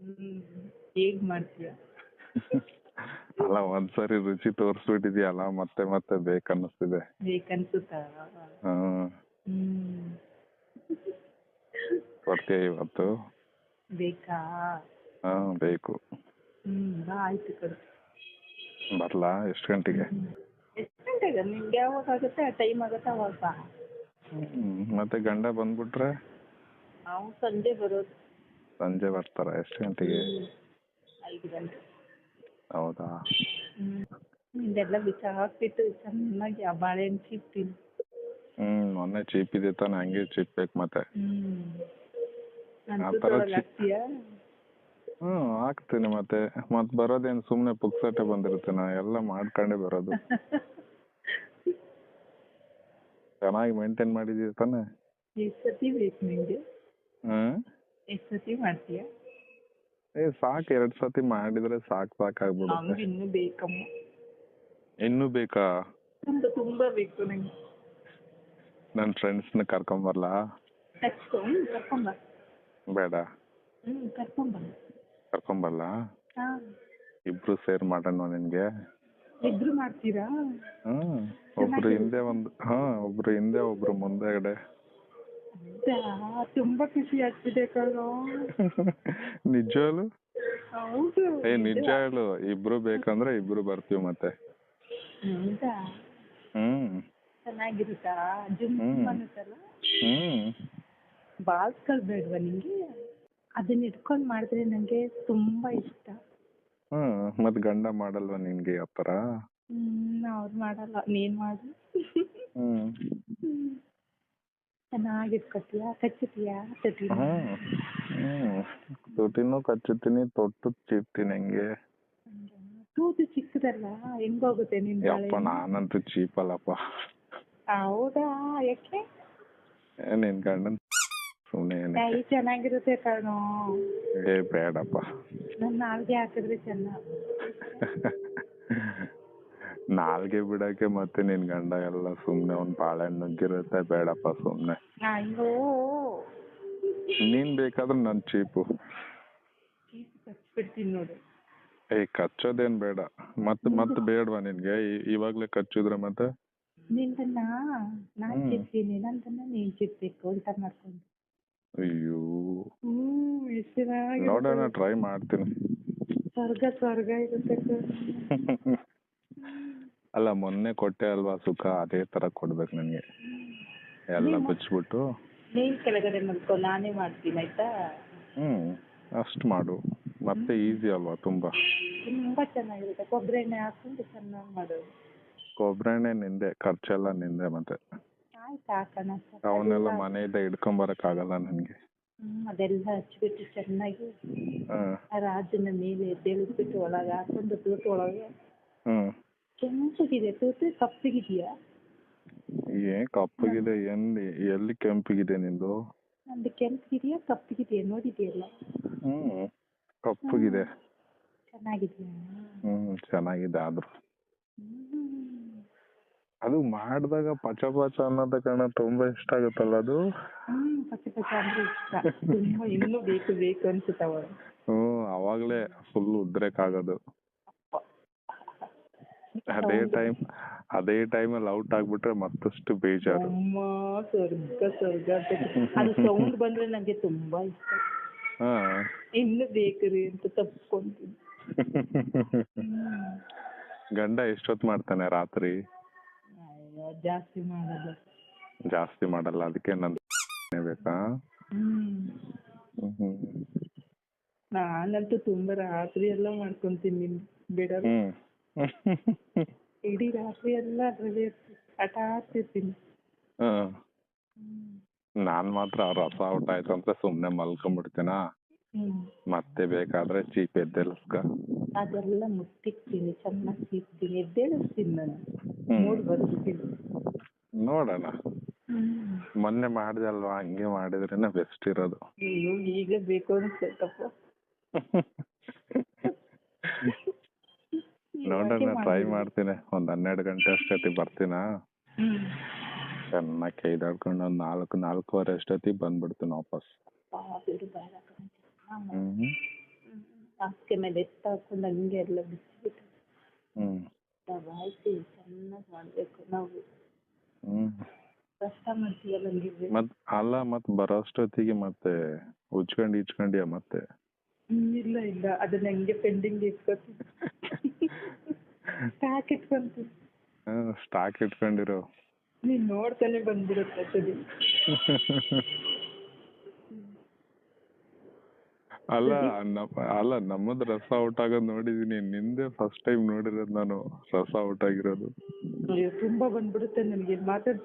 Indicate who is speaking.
Speaker 1: ಹ್ಮ್ ಹೇಗ್ ಮಾಡ್ತೀಯ?
Speaker 2: ಅಲ್ಲ ಒಂದ್ಸರಿ ರುಚಿ ತೋರಿಸ್ಬಿಟ್ಟಿದ್ಯಲ್ಲ ಮತ್ತೆ ಮತ್ತೆ ಬೇಕನ್ನಿಸ್ತಿದೆ.
Speaker 1: ಬೇಕನ್ಸುತ್ತಾ?
Speaker 2: ಹ್ಮ್
Speaker 1: ಹ್ಮ್
Speaker 2: ಕೊಡ್ತೀಯ ಇವತ್ತು?
Speaker 1: ಬೇಕಾ?
Speaker 2: ಬೇಕು.
Speaker 1: ಬಾ ಆಯ್ತು ಕಡೆ.
Speaker 2: ಬರ್ಲಾ? ಎಷ್ಟು ಗಂಟೆಗೆ?
Speaker 1: ಎಷ್ಟು ಗಂಟೆಗೆ ನಿಮ್ಗೆ ಯಾವಾಗ ಆಗುತ್ತೆ ಆ ಟೈಮ್ ಆಗುತ್ತೆ ಅವಾಗ ಬಾ.
Speaker 2: ಮತ್ತೆ ಗಂಡ ಬಂದ್ಬಿಟ್ರೆ?
Speaker 1: ನಾವು ಸಂಜೆ ಬರೋದು.
Speaker 2: ಸಂಜೆ ಬರ್ತಾರ? ಎಷ್ಟು ಗಂಟೆಗೆ?
Speaker 1: 5 ಗಂಟೆ.
Speaker 2: ಹೌದಾ?
Speaker 1: ನಿಂದೆಲ್ಲ ಬಿಸಾಕ್ಬಿಟ್ಟು ಚೆನ್ನಾಗಿ ಆ ಬಾಳೆಹಣ್ಣು ಚೀಪ್ತೀನಿ.
Speaker 2: ಮೊನ್ನೆ ಚೀಪ್ ಇದೆ ತಾನೆ, ಹಂಗೆ ಚೀಪ್ ಬೇಕು ಮತ್ತೆ.
Speaker 1: ನಾನು
Speaker 2: ಆ ಥರ
Speaker 1: ತೂತೊಳಗೆ ಹಾಕ್ತೀಯಾ?
Speaker 2: ಹಾಕ್ತೀನಿ ಮತ್ತೆ. ಮತ್ ಬರೋದೇನು ಸುಮ್ನೆ ಪುಕ್ಸಟ್ಟೆ ಬಂದಿರುತ್ತೆ, ನಾ ಎಲ್ಲ ಮಾಡ್ಕೊಂಡೇ ಬರೋದು. ಚೆನ್ನಾಗಿ ಮೇಂಟೈನ್ ಮಾಡಿದೀಯ ತಾನೆ?
Speaker 1: ಎಷ್ಟು ಸತಿ ಬೇಕು ನಿಂಗೆ? ಎಷ್ಟು ಸತಿ ಮಾಡ್ತೀಯ?
Speaker 2: ಸಾಕು, 2 ಸತಿ ಮಾಡಿದ್ರೆ ಸಾಕಾಗ್ಬಿಡುತ್ತೆ.
Speaker 1: ಇನ್ನೂ ಬೇಕಮ್ಮ.
Speaker 2: ಇನ್ನೂ ಬೇಕಾ?
Speaker 1: ತುಂಬಾ ಬೇಕು ನಂಗೆ.
Speaker 2: ನನ್ನ ಫ್ರೆಂಡ್ಸ್ನ ಕರ್ಕೊಂಬರ್ಲಾ?
Speaker 1: ಕರ್ಕೊಂಬ.
Speaker 2: ಬೇಡ? ಕರ್ಕೊಂಬರ್ಲಾ? ಇಬ್ರು ಸೇರ್ ಮಾಡೋಣ ನಿನ್ಗೆ?
Speaker 1: ಇಬ್ರು ಮಾಡ್ತೀರಾ?
Speaker 2: ಒಬ್ರು ಹಿಂದೆ ಒಬ್ರು ಹಿಂದೆ ಒಬ್ರು ಮುಂದೆಗಡೆ.
Speaker 1: ತುಂಬಾ ಖುಷಿ ಆಗ್ತಿದೆ ಕಣೋ.
Speaker 2: ನಿಜವಾಗ್ಲು?
Speaker 1: ಹೌದು.
Speaker 2: ನಿಜ ಹೇಳು, ಇಬ್ರು ಬೇಕಂದ್ರೆ ಇಬ್ರು ಬರ್ತೀವಿ ಮತ್ತೆ.
Speaker 1: ಹೌದಾ? ಚೆನ್ನಾಗಿರುತ್ತಾ? ಅನ್ನುತ್ತಲ್ಲ. ಬಾಲ್ಸ್ಗಳು ಬೇಡ್ವಾ ನಿಂಗೆ? ಅದನ್ನ ಇಟ್ಕೊಂಡ್ ಮಾಡಿದ್ರೆ ನಂಗೆ ತುಂಬಾ ಇಷ್ಟ.
Speaker 2: ಮತ್ ಗಂಡ ಮಾಡಲ್ವಾ ನಿನ್ಗೆ ಆತರ?
Speaker 1: ಅವ್ರು ಮಾಡಲ್ಲ, ನೀನ್ ಮಾಡು. ಚೆನ್ನಾಗಿಟ್ಕೊತೀಯಾ? ಕಚ್ಚುತ್ತೀಯಾ?
Speaker 2: ತುಟಿನೂ ಕಚ್ಚುತ್ತೀನಿ, ತೊಟ್ಟು ಚೀಪ್ತೀನಿ. ಹೆಂಗೆ?
Speaker 1: ತೂತು ಚಿಕ್ಕದಲ್ಲ, ಹೆಂಗೋಗುತ್ತೆ ನಿನ್
Speaker 2: ಯಪ್ಪ, ನಾನಂತೂ ಚೀಪ್ ಅಲ್ಲಪ್ಪ.
Speaker 1: ಹೌದಾ? ಯಾಕೆ?
Speaker 2: ನಿನ್ ಗಂಡನ್ ಸುಮ್ನೆ
Speaker 1: ಚೆನ್ನಾಗಿರುತ್ತೆ ಕಣೋ.
Speaker 2: ಬೇಡಪ್ಪ.
Speaker 1: ನನ್ ನಾಲ್ಗೆ ಹಾಕಿದ್ರೆ ಚೆನ್ನ.
Speaker 2: ನಾಲ್ಗೆ ಬಿಡಕ್ಕೆ ಮತ್ತೆ ನಿನ್ ಗಂಡ ಎಲ್ಲ ಸುಮ್ನೆ ಒಂದ್ ಬಾಳೆಹಣ್ಣು ನುಗ್ಗಿರುತ್ತೆ. ಬೇಡಪ್ಪ ಸುಮ್ನೆ.
Speaker 1: ಅಯ್ಯೋ,
Speaker 2: ನೀನ್ ಬೇಕಾದ್ರೆ ನನ್ ಚೀಪು.
Speaker 1: ಕಚ್ಬಿಡ್ತೀನಿ ನೋಡು.
Speaker 2: ಕಚ್ಚೋದೇನ್ ಬೇಡ. ಮತ್ತೆ ಬೇಡವಾ ನಿನ್ಗೆ? ಇವಾಗ್ಲೇ ಕಚ್ಚಿದ್ರೆ ಮತ್ತೆ
Speaker 1: ನಿಂದನ್ನ ನಾನ್ ಚಿಕ್ತೀನಿ, ನಂದನ್ನ ನೀನ್ ಚಿಕ್ಬೇಕು ಅಂತ ಮಾಡ್ಕೊಂಡು.
Speaker 2: ಅಯ್ಯೋ, ನೋಡೋಣ, ಟ್ರೈ ಮಾಡ್ತೀನಿ.
Speaker 1: ಸ್ವರ್ಗ ಇರುತ್ತೆ.
Speaker 2: ಅಲ್ಲ, ಮೊನ್ನೆ ಕೊಟ್ಟೆ ಅಲ್ವಾ ಸುಖ, ಅದೇ ತರ ಕೊಡ್ಬೇಕು ನನ್ಗೆ. ಎಲ್ಲ ಬಿಚ್ಬಿಟ್ಟು
Speaker 1: ನೀನ್ ಕೆಳಗಡೆ ಮಲ್ಕೊ, ನಾನೇ ಮಾಡ್ತೀನಿ ಆಯ್ತಾ?
Speaker 2: ಅಷ್ಟು ಮಾಡು. ಮತ್ತೆ ಈಸಿ ಅಲ್ವಾ ತುಂಬಾ
Speaker 1: ಚೆನ್ನಾಗಿರುತ್ತೆ. ಕೊಬ್ಬರಿ ಎಣ್ಣೆ ಹಾಕೊಂಡು ಚೆನ್ನಾಗಿ ಮಾಡೋದು.
Speaker 2: ಕೊಬ್ಬರಿ ಎಣ್ಣೆ ನಿಂದೆ, ಖರ್ಚೆಲ್ಲ ನಿಂದೆ. ಮತ್ತೆ
Speaker 1: ಆಯ್ತು, ಹಾಕೋಣ.
Speaker 2: ಅವನ್ನೆಲ್ಲ ಮನೆಯಿಂದ ಹಿಡ್ಕೊಂಬರಕ್ ಆಗಲ್ಲ ನನ್ಗೆ.
Speaker 1: ಅದೆಲ್ಲ ಹಚ್ಬಿಟ್ಟು ಚೆನ್ನಾಗಿ ರಾಜನ ಮೇಲೆ ತೆಳುದ್ಬಿಟ್ಟು ಒಳಗೆ ಹಾಕೊಂಡು ತೂತು ಒಳಗೆ. ಕೆಂಪಗಿದೆ ತೂತು, ಕಪ್ಪಗಿದೆಯಾ?
Speaker 2: ಕಪ್ಪಗಿದೆ? ಎಲ್ಲಿ ಕೆಂಪಗಿದೆ ನಿಂದು?
Speaker 1: ನಂದು ಕೆಂಪಗಿದೆಯಾ ಕಪ್ಪಗಿದೆಯಾ ನೋಡಿದೆಯಲ್ಲ?
Speaker 2: ಕಪ್ಪಗಿದೆ.
Speaker 1: ಚೆನ್ನಾಗಿದೆಯಾ?
Speaker 2: ಚೆನ್ನಾಗಿದೆ. ಆದ್ರೂ ಅದು ಮಾಡಿದಾಗ ಪಚ ಅನ್ನೋದ ಕಣ ತುಂಬಾ ಇಷ್ಟ ಆಗುತ್ತಲ್ಲ ಅದು.
Speaker 1: ಪಚ ಅಂದ್ರೆ ಇಷ್ಟ. ತುಂಬಾ ಇನ್ನೂ ಬೇಕು ಅನ್ಸುತ್ತವ.
Speaker 2: ಅವಾಗ್ಲೇ ಫುಲ್ ಉದ್ರೇಕ್ ಆಗೋದು. ಅದೇ ಟೈಮಲ್ಲಿ ಔಟ್ ಆಗ್ಬಿಟ್ರೆ ಮತ್ತಷ್ಟು ಬೇಜಾರು.
Speaker 1: ಸ್ವರ್ಗ. ಅದು ಸೌಂಡ್ ಬಂದ್ರೆ ನಂಗೆ ತುಂಬಾ ಇಷ್ಟ. ಇನ್ನು ಬೇಕ್ರಿ ಅಂತ ತಪ್ಕೊಂತೀನಿ.
Speaker 2: ಗಂಡ ಎಷ್ಟೊತ್ತು ಮಾಡ್ತಾನೆ ರಾತ್ರಿ? ಜಾಸ್ತಿ ಮಾಡಲ್ಲ, ಅದಕ್ಕೆ ನನ್ ಬೇಕಾ?
Speaker 1: ನಾನಂತೂ ತುಂಬಾ ರಾತ್ರಿ ಎಲ್ಲ ಮಾಡ್ಕೊಂತೀನಿ. ಬಿಡಲ್ಲ, ಇಡೀ ರಾತ್ರಿ ಎಲ್ಲ ಅದ್ರಲ್ಲಿ ಆಟ ಆಡ್ತಿರ್ತೀನಿ.
Speaker 2: ನಾನ್ ಮಾತ್ರ ರಸ ಔಟ್ ಆಯ್ತು ಅಂತ ಸುಮ್ನೆ ಮಲ್ಕೊಂಡ್ಬಿಡ್ತೀನ. ಮತ್ತೆ ಬೇಕಾದ್ರೆ ಚೀಪ್ ಎದ್ದೇಳಿಸ್ಕ.
Speaker 1: ಅದೆಲ್ಲ ಮುಟ್ಟಿಕ್ತೀನಿ, ಚೆನ್ನಾಗಿ ಚೀಪ್ತೀನಿ, ಎದ್ದೇಳಿಸ್ತೀನಿ ನಾನು.
Speaker 2: ನೋಡೋಣ. ಮೊನ್ನೆ ಮಾಡ್ದೆ ಅಲ್ವಾ, ಹಂಗೆ ಮಾಡಿದ್ರೇನೆ ಬೆಸ್ಟ್ ಇರೋದು.
Speaker 1: ಈಗ ಬೇಕು ಅನ್ಸತ್ತಪ್ಪ.
Speaker 2: ನೋಡೋಣ, ಟ್ರೈ ಮಾಡ್ತೀನಿ. ಒಂದ್ 12 ಗಂಟೆ ಅಷ್ಟೊತ್ತಿಗೆ ಬರ್ತೀನ. ಚೆನ್ನಾಗಿ ಕೈದಾಡ್ಕೊಂಡು ಒಂದ್ 4-4:15 ಅಷ್ಟೊತ್ತಿಗೆ ಬಂದ್ಬಿಡ್ತೀನಿ ವಾಪಸ್.
Speaker 1: ಹಾಸಿಗೆ ಮೇಲೆ ಎತ್ತು ಹಾಕೊಂಡು ಹಂಗೆ ಎಲ್ಲ ಬಿಚ್ಚಿಬಿಟ್ಟು
Speaker 2: ಹ್ಮ್
Speaker 1: ದಬಾಯಿಸಿ ಚೆನ್ನಾಗಿ ಮಾಡಬೇಕು ನಾವು.
Speaker 2: ಹ್ಮ್
Speaker 1: ಕಷ್ಟ ಮಾಡ್ತೀವಲ್ಲ ಹಂಗಿದ್ರೆ.
Speaker 2: ಮತ್ ಬರೋಷ್ಟೊತ್ತಿಗೆ ಮತ್ತೆ ಉಜ್ಕೊಂಡಿದ್ಯಾ ಮತ್ತೆ.
Speaker 1: ಇಲ್ಲ ಇಲ್ಲ ಅದನ್ನ ಹಂಗೆ ಪೆಂಡಿಂಗ್ ಇಟ್ಕೊತೀನಿ. ಸ್ಟಾಕ್ ಇಟ್ಕೊಂತೀನಿ.
Speaker 2: ಸ್ಟಾಕ್ ಇಟ್ಕೊಂಡಿರೋ.
Speaker 1: ನೀನ್ ನೋಡ್ತಾನೆ ಬಂದ್ಬಿಡುತ್ತೆ ಸರಿ.
Speaker 2: ಅಲ್ಲ ನಮ್ಮದ್ ರಸ ಔಟ್ ಆಗೋದ್ ನೋಡಿದೀನಿ, ನಿಂದೆ ಫಸ್ಟ್ ಟೈಮ್ ನೋಡಿರೋದು ನಾನು ರಸ ಔಟ್ ಆಗಿರೋದು.
Speaker 1: ಅಯ್ಯೋ ತುಂಬಾ ಬಂದ್ಬಿಡುತ್ತೆ ನನ್ಗೆ ಮಾತಾಡ್ತಾ